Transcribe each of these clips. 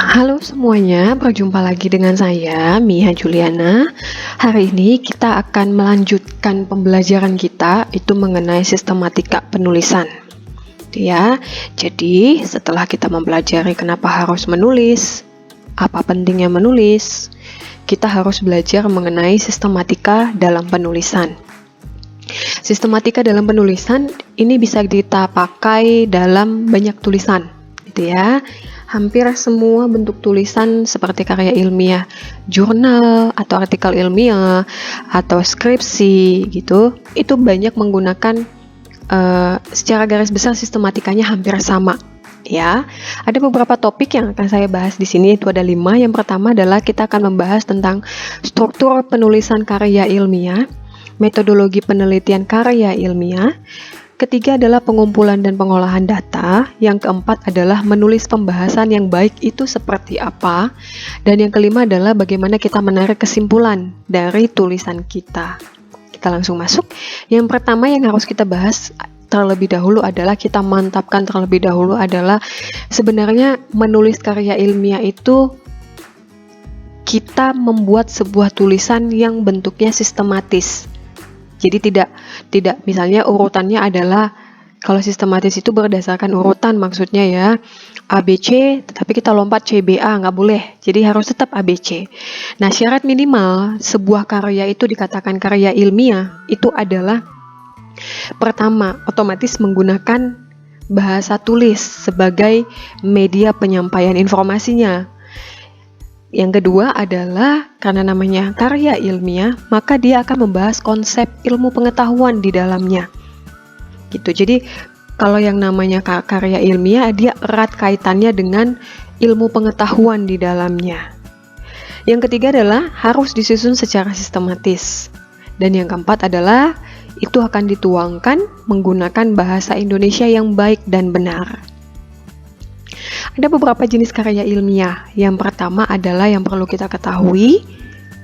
Halo semuanya, berjumpa lagi dengan saya, Mia Juliana. Hari ini kita akan melanjutkan pembelajaran kita itu mengenai sistematika penulisan. Ya, jadi setelah kita mempelajari kenapa harus menulis, apa pentingnya menulis, kita harus belajar mengenai sistematika dalam penulisan. Sistematika dalam penulisan ini bisa kita pakai dalam banyak tulisan, gitu ya. Hampir semua bentuk tulisan seperti karya ilmiah, jurnal atau artikel ilmiah atau skripsi gitu, itu banyak menggunakan secara garis besar sistematikanya hampir sama. Ya, ada beberapa topik yang akan saya bahas di sini, itu ada 5. Yang pertama adalah kita akan membahas tentang struktur penulisan karya ilmiah, metodologi penelitian karya ilmiah. Ketiga adalah pengumpulan dan pengolahan data. Yang keempat adalah menulis pembahasan yang baik itu seperti apa. Dan yang kelima adalah bagaimana kita menarik kesimpulan dari tulisan kita. Kita langsung masuk. Yang pertama yang harus kita bahas terlebih dahulu adalah kita mantapkan terlebih dahulu adalah sebenarnya menulis karya ilmiah itu kita membuat sebuah tulisan yang bentuknya sistematis. Jadi tidak misalnya urutannya adalah kalau sistematis itu berdasarkan urutan maksudnya ya ABC tetapi kita lompat CBA, nggak boleh. Jadi harus tetap ABC. Nah, syarat minimal sebuah karya itu dikatakan karya ilmiah itu adalah pertama, otomatis menggunakan bahasa tulis sebagai media penyampaian informasinya. Yang kedua adalah karena namanya karya ilmiah, maka dia akan membahas konsep ilmu pengetahuan di dalamnya. Gitu. Jadi kalau yang namanya karya ilmiah, dia erat kaitannya dengan ilmu pengetahuan di dalamnya. Yang ketiga adalah harus disusun secara sistematis. Dan yang keempat adalah itu akan dituangkan menggunakan bahasa Indonesia yang baik dan benar. Ada beberapa jenis karya ilmiah. Yang pertama adalah yang perlu kita ketahui,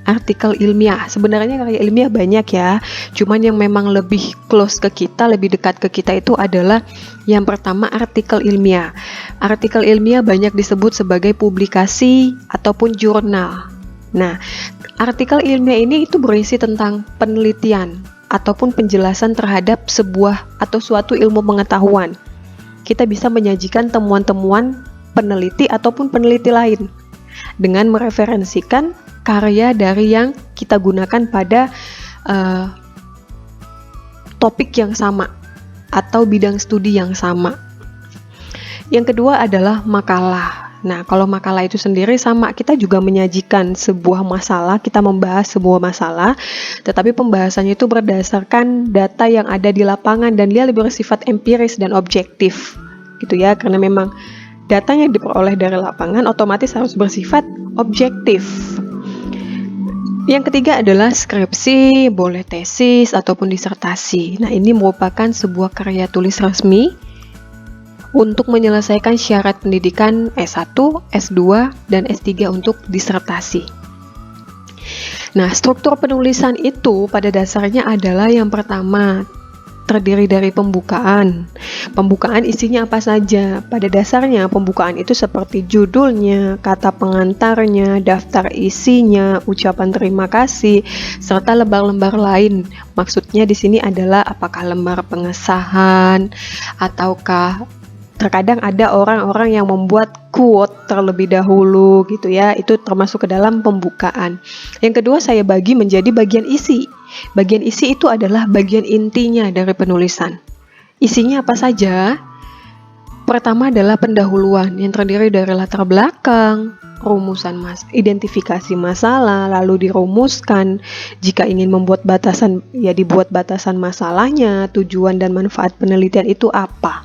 artikel ilmiah. Sebenarnya karya ilmiah banyak ya, cuman yang memang lebih close ke kita, lebih dekat ke kita itu adalah yang pertama artikel ilmiah. Artikel ilmiah banyak disebut sebagai publikasi ataupun jurnal. Nah, artikel ilmiah ini itu berisi tentang penelitian ataupun penjelasan terhadap sebuah atau suatu ilmu pengetahuan. Kita bisa menyajikan temuan-temuan peneliti ataupun peneliti lain dengan mereferensikan karya dari yang kita gunakan pada topik yang sama atau bidang studi yang sama. Yang kedua adalah makalah. Nah, kalau makalah itu sendiri sama, kita juga menyajikan sebuah masalah, kita membahas sebuah masalah, tetapi pembahasannya itu berdasarkan data yang ada di lapangan dan dia lebih bersifat empiris dan objektif. Gitu ya, karena memang data yang diperoleh dari lapangan otomatis harus bersifat objektif. Yang ketiga adalah skripsi, boleh tesis ataupun disertasi. Nah, ini merupakan sebuah karya tulis resmi untuk menyelesaikan syarat pendidikan S1, S2, dan S3 untuk disertasi. Nah, struktur penulisan itu pada dasarnya adalah yang pertama, terdiri dari pembukaan. Pembukaan isinya apa saja? Pada dasarnya pembukaan itu seperti judulnya, kata pengantarnya, daftar isinya, ucapan terima kasih, serta lembar-lembar lain. Maksudnya di sini adalah apakah lembar pengesahan ataukah terkadang ada orang-orang yang membuat quote terlebih dahulu gitu ya, itu termasuk ke dalam pembukaan. Yang kedua saya bagi menjadi bagian isi. Bagian isi itu adalah bagian intinya dari penulisan. Isinya apa saja? Pertama adalah pendahuluan yang terdiri dari latar belakang, rumusan identifikasi masalah, lalu dirumuskan. Jika ingin membuat batasan, ya dibuat batasan masalahnya, tujuan dan manfaat penelitian itu apa.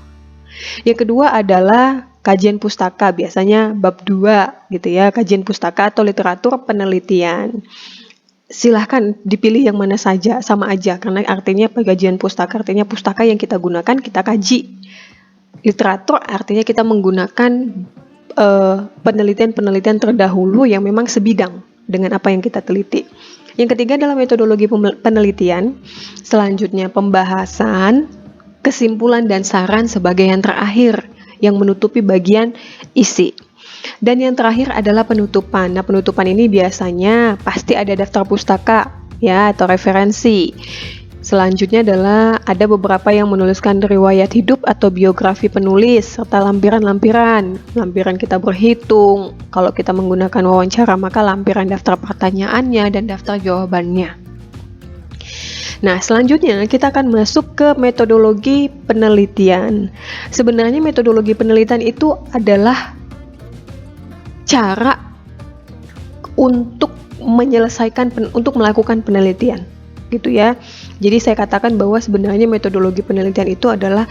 Yang kedua adalah kajian pustaka, biasanya bab 2 gitu ya, kajian pustaka atau literatur penelitian. Silahkan dipilih yang mana saja, sama aja karena artinya kajian pustaka artinya pustaka yang kita gunakan kita kaji. Literatur artinya kita menggunakan penelitian-penelitian terdahulu yang memang sebidang dengan apa yang kita teliti. Yang ketiga adalah metodologi penelitian. Selanjutnya pembahasan, kesimpulan dan saran sebagai yang terakhir yang menutupi bagian isi. Dan yang terakhir adalah penutupan. Nah, penutupan ini biasanya pasti ada daftar pustaka ya atau referensi. Selanjutnya adalah ada beberapa yang menuliskan riwayat hidup atau biografi penulis serta lampiran-lampiran. Lampiran kita berhitung. Kalau kita menggunakan wawancara maka lampiran daftar pertanyaannya dan daftar jawabannya. Nah, selanjutnya kita akan masuk ke metodologi penelitian. Sebenarnya metodologi penelitian itu adalah cara untuk untuk melakukan penelitian. Gitu ya. Jadi saya katakan bahwa sebenarnya metodologi penelitian itu adalah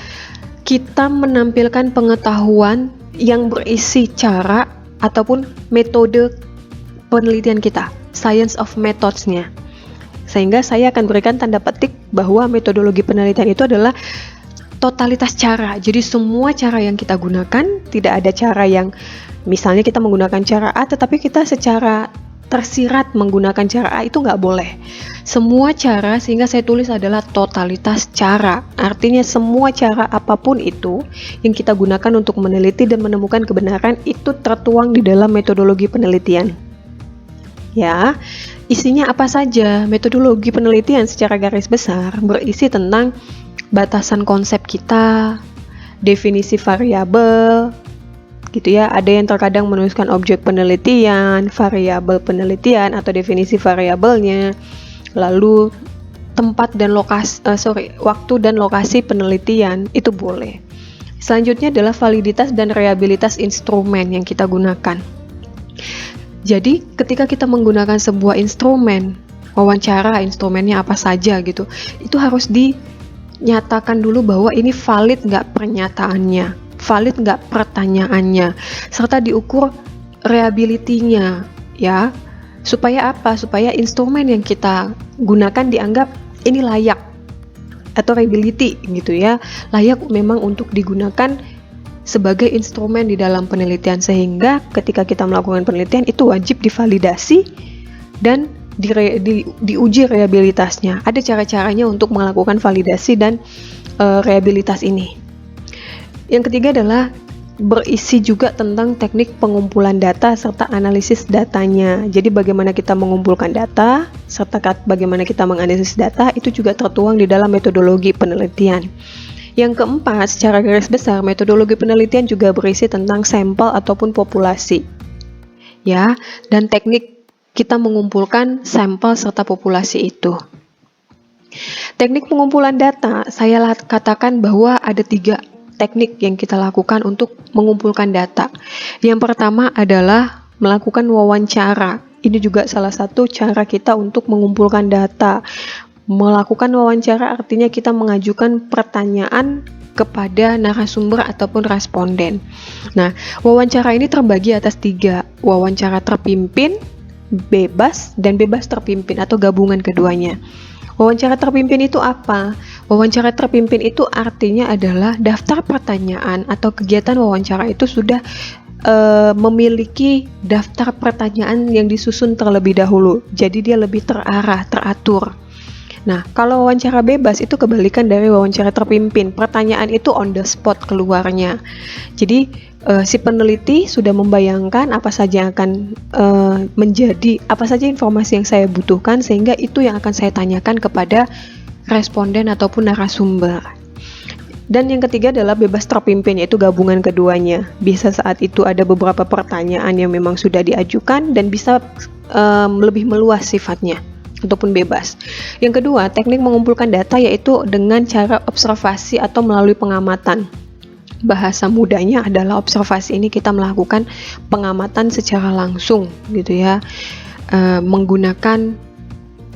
kita menampilkan pengetahuan yang berisi cara ataupun metode penelitian kita, science of methods-nya. Sehingga saya akan berikan tanda petik bahwa metodologi penelitian itu adalah totalitas cara. Jadi semua cara yang kita gunakan, tidak ada cara yang misalnya kita menggunakan cara A tetapi kita secara tersirat menggunakan cara A, itu nggak boleh. Semua cara, sehingga saya tulis adalah totalitas cara. Artinya semua cara apapun itu yang kita gunakan untuk meneliti dan menemukan kebenaran itu tertuang di dalam metodologi penelitian. Ya, isinya apa saja? Metodologi penelitian secara garis besar berisi tentang batasan konsep kita, definisi variabel, gitu ya. Ada yang terkadang menuliskan objek penelitian, variabel penelitian atau definisi variabelnya, lalu tempat dan waktu dan lokasi penelitian itu boleh. Selanjutnya adalah validitas dan reliabilitas instrumen yang kita gunakan. Jadi ketika kita menggunakan sebuah instrumen wawancara, instrumennya apa saja gitu, itu harus dinyatakan dulu bahwa ini valid nggak pernyataannya, valid nggak pertanyaannya, serta diukur reliability-nya ya. Supaya apa? Supaya instrumen yang kita gunakan dianggap ini layak atau reliability gitu ya, layak memang untuk digunakan sebagai instrumen di dalam penelitian, sehingga ketika kita melakukan penelitian itu wajib divalidasi dan diuji reliabilitasnya. Ada cara-caranya untuk melakukan validasi dan reliabilitas ini. Yang ketiga adalah berisi juga tentang teknik pengumpulan data serta analisis datanya. Jadi bagaimana kita mengumpulkan data serta bagaimana kita menganalisis data itu juga tertuang di dalam metodologi penelitian. Yang keempat, secara garis besar metodologi penelitian juga berisi tentang sampel ataupun populasi. Ya, dan teknik kita mengumpulkan sampel serta populasi itu. Teknik pengumpulan data, saya katakan bahwa ada 3 teknik yang kita lakukan untuk mengumpulkan data. Yang pertama adalah melakukan wawancara. Ini juga salah satu cara kita untuk mengumpulkan data. Melakukan wawancara artinya kita mengajukan pertanyaan kepada narasumber ataupun responden. Nah, wawancara ini terbagi atas 3, wawancara terpimpin, bebas, dan bebas terpimpin atau gabungan keduanya. Wawancara terpimpin itu apa? Wawancara terpimpin itu artinya adalah daftar pertanyaan atau kegiatan wawancara itu sudah memiliki daftar pertanyaan yang disusun terlebih dahulu. Jadi dia lebih terarah, teratur. Nah, kalau wawancara bebas itu kebalikan dari wawancara terpimpin. Pertanyaan itu on the spot keluarnya. Jadi si peneliti sudah membayangkan apa saja yang akan apa saja informasi yang saya butuhkan, sehingga itu yang akan saya tanyakan kepada responden ataupun narasumber. Dan yang ketiga adalah bebas terpimpin, yaitu gabungan keduanya. Bisa saat itu ada beberapa pertanyaan yang memang sudah diajukan dan bisa lebih meluas sifatnya ataupun bebas. Yang kedua, teknik mengumpulkan data yaitu dengan cara observasi atau melalui pengamatan. Bahasa mudanya adalah observasi. Ini kita melakukan pengamatan secara langsung gitu ya, menggunakan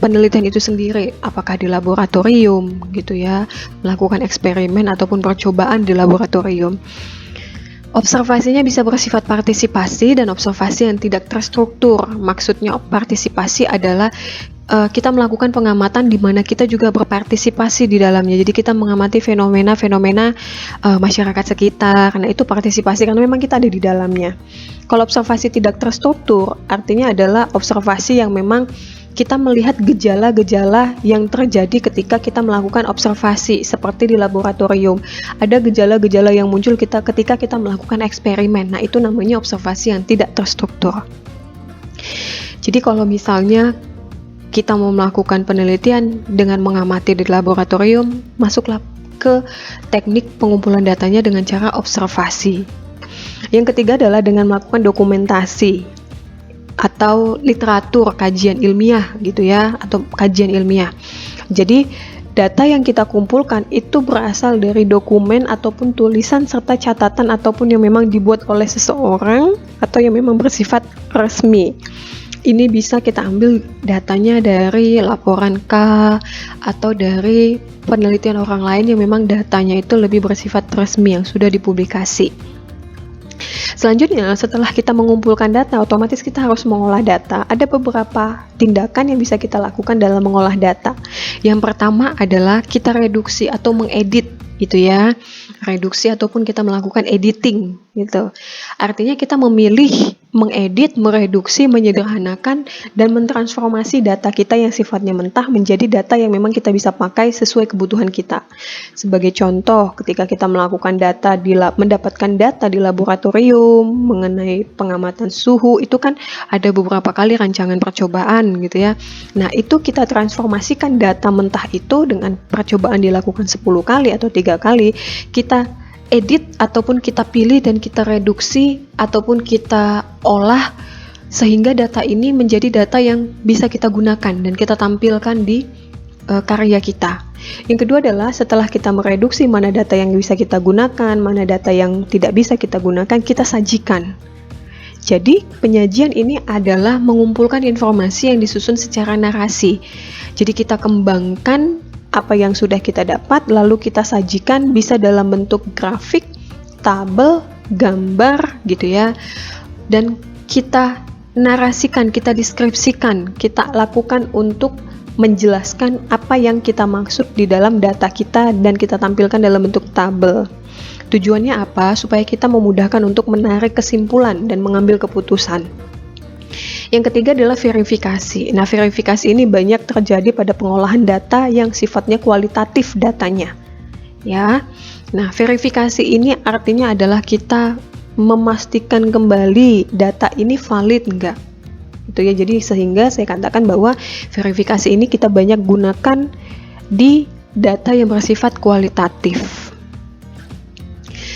penelitian itu sendiri, apakah di laboratorium gitu ya, melakukan eksperimen ataupun percobaan di laboratorium. Observasinya bisa bersifat partisipasi dan observasi yang tidak terstruktur. Maksudnya partisipasi adalah kita melakukan pengamatan di mana kita juga berpartisipasi di dalamnya. Jadi kita mengamati fenomena-fenomena masyarakat sekitar. Karena itu partisipasi karena memang kita ada di dalamnya. Kalau observasi tidak terstruktur, artinya adalah observasi yang memang kita melihat gejala-gejala yang terjadi ketika kita melakukan observasi seperti di laboratorium. Ada gejala-gejala yang muncul ketika kita melakukan eksperimen. Nah, itu namanya observasi yang tidak terstruktur. Jadi kalau misalnya kita mau melakukan penelitian dengan mengamati di laboratorium, masuklah ke teknik pengumpulan datanya dengan cara observasi. Yang ketiga adalah dengan melakukan dokumentasi atau literatur kajian ilmiah gitu ya, atau kajian ilmiah. Jadi data yang kita kumpulkan itu berasal dari dokumen ataupun tulisan serta catatan ataupun yang memang dibuat oleh seseorang atau yang memang bersifat resmi. Ini bisa kita ambil datanya dari laporan K atau dari penelitian orang lain yang memang datanya itu lebih bersifat resmi yang sudah dipublikasi. Selanjutnya, setelah kita mengumpulkan data, otomatis kita harus mengolah data. Ada beberapa tindakan yang bisa kita lakukan dalam mengolah data. Yang pertama adalah kita reduksi atau mengedit gitu ya. Reduksi ataupun kita melakukan editing gitu. Artinya kita memilih mengedit, mereduksi, menyederhanakan dan mentransformasi data kita yang sifatnya mentah menjadi data yang memang kita bisa pakai sesuai kebutuhan kita. Sebagai contoh, ketika kita melakukan mendapatkan data di laboratorium mengenai pengamatan suhu, itu kan ada beberapa kali rancangan percobaan gitu ya. Nah, itu kita transformasikan data mentah itu dengan percobaan dilakukan 10 kali atau 3 kali, kita edit ataupun kita pilih dan kita reduksi ataupun kita olah sehingga data ini menjadi data yang bisa kita gunakan dan kita tampilkan di karya kita. Yang kedua adalah setelah kita mereduksi mana data yang bisa kita gunakan, mana data yang tidak bisa kita gunakan, kita sajikan. Jadi penyajian ini adalah mengumpulkan informasi yang disusun secara narasi. Jadi kita kembangkan apa yang sudah kita dapat, lalu kita sajikan bisa dalam bentuk grafik, tabel, gambar gitu ya. Dan kita narasikan, kita deskripsikan, kita lakukan untuk menjelaskan apa yang kita maksud di dalam data kita dan kita tampilkan dalam bentuk tabel. Tujuannya apa? Supaya kita memudahkan untuk menarik kesimpulan dan mengambil keputusan. Yang ketiga adalah verifikasi. Nah, verifikasi ini banyak terjadi pada pengolahan data yang sifatnya kualitatif datanya. Ya. Nah, verifikasi ini artinya adalah kita memastikan kembali data ini valid enggak. Itu ya. Jadi sehingga saya katakan bahwa verifikasi ini kita banyak gunakan di data yang bersifat kualitatif.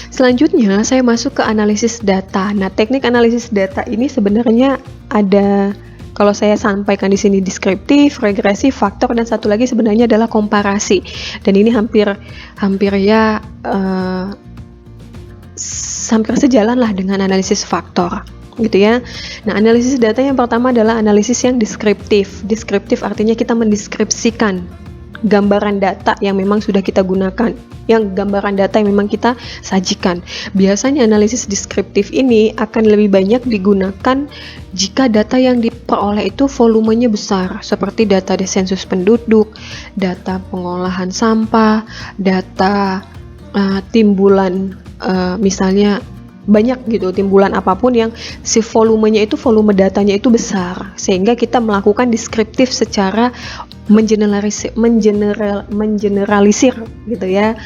Selanjutnya, saya masuk ke analisis data. Nah, teknik analisis data ini sebenarnya ada, kalau saya sampaikan di sini deskriptif, regresi, faktor, dan satu lagi sebenarnya adalah komparasi. Dan ini hampir sejalan lah dengan analisis faktor, gitu ya. Nah, analisis data yang pertama adalah analisis yang deskriptif. Deskriptif artinya kita mendeskripsikan gambaran data yang memang sudah kita gunakan, yang gambaran data yang memang kita sajikan. Biasanya analisis deskriptif ini akan lebih banyak digunakan jika data yang diperoleh itu volumenya besar, seperti data sensus penduduk, data pengolahan sampah, data timbulan, misalnya banyak gitu, timbulan apapun yang si volume datanya itu besar, sehingga kita melakukan deskriptif secara mengeneralisir gitu ya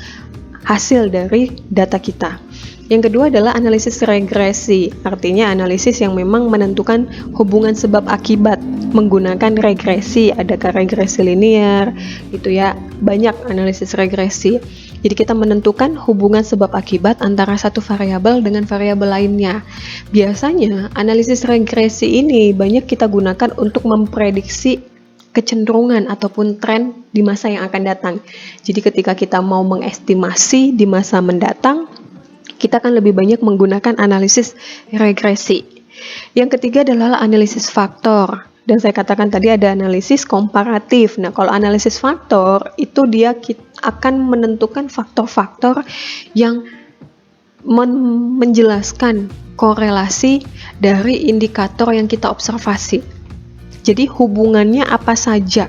hasil dari data kita. Yang kedua adalah analisis regresi, artinya analisis yang memang menentukan hubungan sebab akibat menggunakan regresi, adakah regresi linear gitu ya, banyak analisis regresi. Jadi kita menentukan hubungan sebab akibat antara satu variabel dengan variabel lainnya. Biasanya analisis regresi ini banyak kita gunakan untuk memprediksi kecenderungan ataupun tren di masa yang akan datang. Jadi ketika kita mau mengestimasi di masa mendatang, kita akan lebih banyak menggunakan analisis regresi. Yang ketiga adalah analisis faktor. Dan saya katakan tadi ada analisis komparatif. Nah, kalau analisis faktor itu dia akan menentukan faktor-faktor yang menjelaskan korelasi dari indikator yang kita observasi. Jadi hubungannya apa saja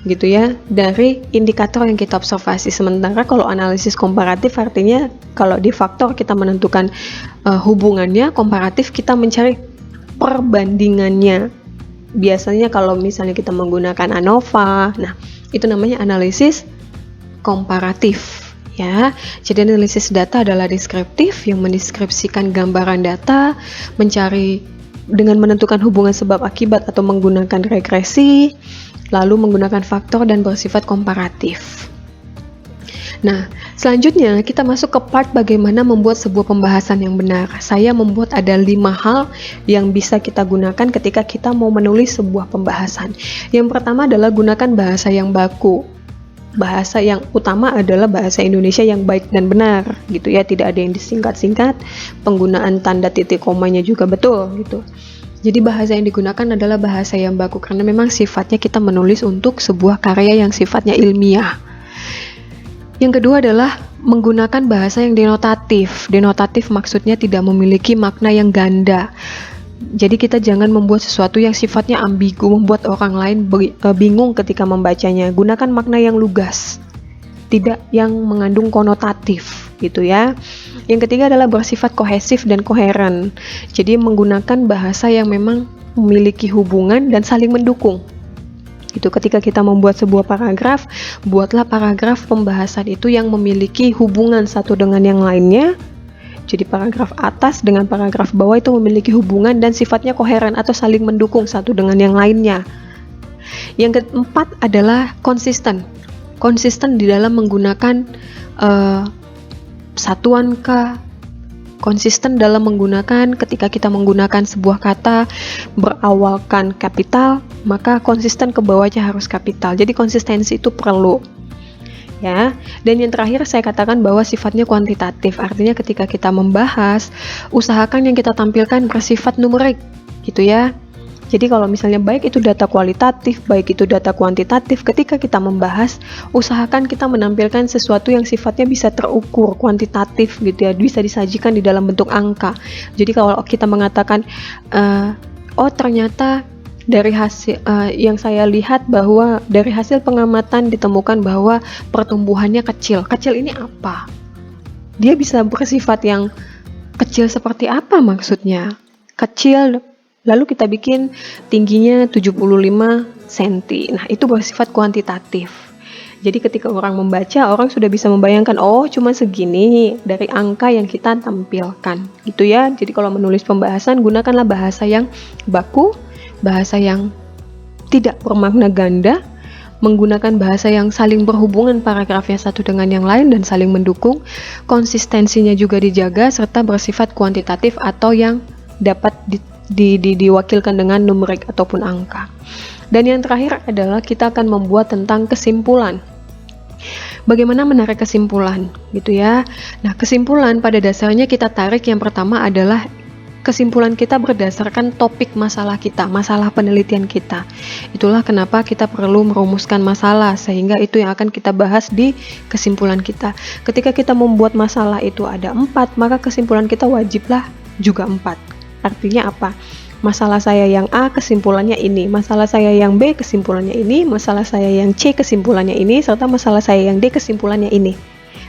gitu ya dari indikator yang kita observasi. Sementara kalau analisis komparatif artinya kalau di faktor kita menentukan hubungannya, komparatif kita mencari perbandingannya biasanya kalau misalnya kita menggunakan ANOVA, nah itu namanya analisis komparatif. Ya, jadi analisis data adalah deskriptif yang mendeskripsikan gambaran data, mencari dengan menentukan hubungan sebab akibat atau menggunakan regresi, lalu menggunakan faktor dan bersifat komparatif. Nah, selanjutnya kita masuk ke part bagaimana membuat sebuah pembahasan yang benar. Saya membuat ada 5 hal yang bisa kita gunakan ketika kita mau menulis sebuah pembahasan. Yang pertama adalah gunakan bahasa yang baku. Bahasa yang utama adalah bahasa Indonesia yang baik dan benar, gitu ya. Tidak ada yang disingkat-singkat. Penggunaan tanda titik komanya juga betul, gitu. Jadi bahasa yang digunakan adalah bahasa yang baku karena memang sifatnya kita menulis untuk sebuah karya yang sifatnya ilmiah. Yang kedua adalah menggunakan bahasa yang denotatif. Denotatif maksudnya tidak memiliki makna yang ganda. Jadi kita jangan membuat sesuatu yang sifatnya ambigu, membuat orang lain bingung ketika membacanya. Gunakan makna yang lugas, tidak yang mengandung konotatif, gitu ya. Yang ketiga adalah bersifat kohesif dan koheren. Jadi menggunakan bahasa yang memang memiliki hubungan dan saling mendukung. Itu ketika kita membuat sebuah paragraf, buatlah paragraf pembahasan itu yang memiliki hubungan satu dengan yang lainnya. Jadi paragraf atas dengan paragraf bawah itu memiliki hubungan dan sifatnya koheren atau saling mendukung satu dengan yang lainnya. Yang keempat adalah konsisten. Konsisten di dalam menggunakan satuan kata. Konsisten dalam menggunakan ketika kita menggunakan sebuah kata berawalkan kapital, maka konsisten ke bawahnya harus kapital. Jadi konsistensi itu perlu. Ya. Dan yang terakhir saya katakan bahwa sifatnya kuantitatif. Artinya ketika kita membahas, usahakan yang kita tampilkan bersifat numerik, gitu ya. Jadi kalau misalnya baik itu data kualitatif, baik itu data kuantitatif, ketika kita membahas, usahakan kita menampilkan sesuatu yang sifatnya bisa terukur, kuantitatif gitu ya, bisa disajikan di dalam bentuk angka. Jadi kalau kita mengatakan, oh ternyata dari hasil yang saya lihat bahwa dari hasil pengamatan ditemukan bahwa pertumbuhannya kecil. Kecil ini apa? Dia bisa bersifat yang kecil seperti apa maksudnya? Kecil, lalu kita bikin tingginya 75 cm. Nah, itu bersifat kuantitatif. Jadi ketika orang membaca, orang sudah bisa membayangkan, oh cuma segini dari angka yang kita tampilkan. Gitu ya. Jadi kalau menulis pembahasan, gunakanlah bahasa yang baku, bahasa yang tidak bermakna ganda, menggunakan bahasa yang saling berhubungan paragrafnya satu dengan yang lain dan saling mendukung, konsistensinya juga dijaga, serta bersifat kuantitatif atau yang dapat diwakilkan dengan numerik ataupun angka. Dan yang terakhir adalah kita akan membuat tentang kesimpulan. Bagaimana menarik kesimpulan, gitu ya. Nah, kesimpulan pada dasarnya kita tarik yang pertama adalah kesimpulan kita berdasarkan topik masalah kita, masalah penelitian kita. Itulah kenapa kita perlu merumuskan masalah, sehingga itu yang akan kita bahas di kesimpulan kita. Ketika kita membuat masalah itu ada 4, maka kesimpulan kita wajiblah juga 4. Artinya apa? Masalah saya yang A kesimpulannya ini, masalah saya yang B kesimpulannya ini, masalah saya yang C kesimpulannya ini, serta masalah saya yang D kesimpulannya ini.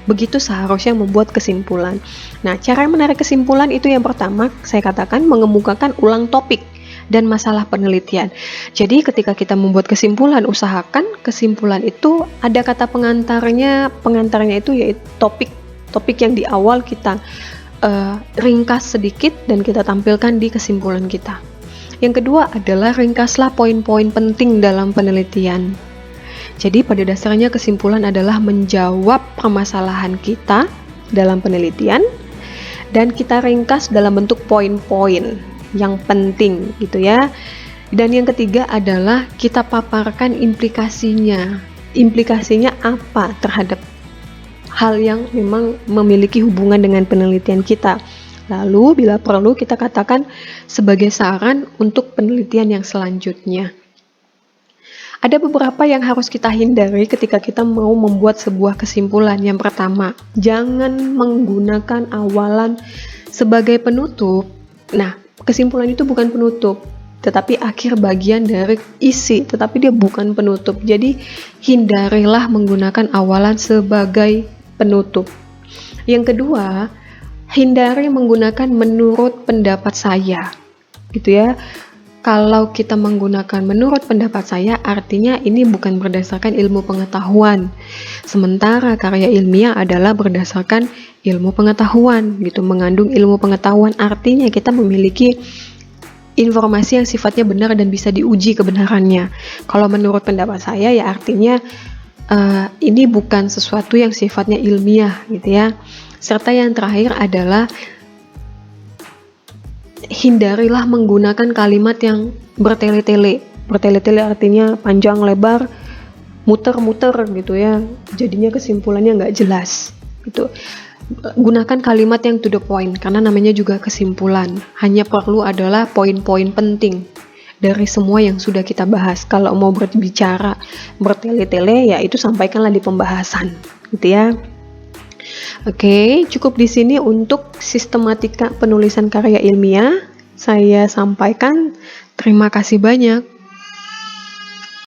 Begitu seharusnya membuat kesimpulan. Nah, cara menarik kesimpulan itu yang pertama saya katakan mengemukakan ulang topik dan masalah penelitian. Jadi ketika kita membuat kesimpulan, usahakan kesimpulan itu ada kata pengantarnya. Pengantarnya itu yaitu topik yang di awal kita ringkas sedikit dan kita tampilkan di kesimpulan kita. Yang kedua adalah ringkaslah poin-poin penting dalam penelitian. Jadi pada dasarnya kesimpulan adalah menjawab permasalahan kita dalam penelitian dan kita ringkas dalam bentuk poin-poin yang penting gitu ya. Dan yang ketiga adalah kita paparkan implikasinya. Implikasinya apa terhadap hal yang memang memiliki hubungan dengan penelitian kita. Lalu bila perlu kita katakan sebagai saran untuk penelitian yang selanjutnya. Ada beberapa yang harus kita hindari ketika kita mau membuat sebuah kesimpulan. Yang pertama, jangan menggunakan awalan sebagai penutup. Nah, kesimpulan itu bukan penutup, tetapi akhir bagian dari isi, tetapi dia bukan penutup. Jadi hindarilah menggunakan awalan sebagai penutup. Yang kedua, hindari menggunakan menurut pendapat saya, gitu ya. Kalau kita menggunakan menurut pendapat saya, artinya ini bukan berdasarkan ilmu pengetahuan. Sementara karya ilmiah adalah berdasarkan ilmu pengetahuan, gitu, mengandung ilmu pengetahuan. Artinya kita memiliki informasi yang sifatnya benar dan bisa diuji kebenarannya. Kalau menurut pendapat saya ya artinya ini bukan sesuatu yang sifatnya ilmiah, gitu ya. Serta yang terakhir adalah hindarilah menggunakan kalimat yang bertele-tele. Bertele-tele artinya panjang lebar, muter-muter gitu ya. Jadinya kesimpulannya nggak jelas gitu. Gunakan kalimat yang to the point karena namanya juga kesimpulan. Hanya perlu adalah poin-poin penting dari semua yang sudah kita bahas. Kalau mau berbicara bertele-tele ya itu sampaikanlah di pembahasan gitu ya. Oke, cukup di sini untuk sistematika penulisan karya ilmiah. Saya sampaikan. Terima kasih banyak.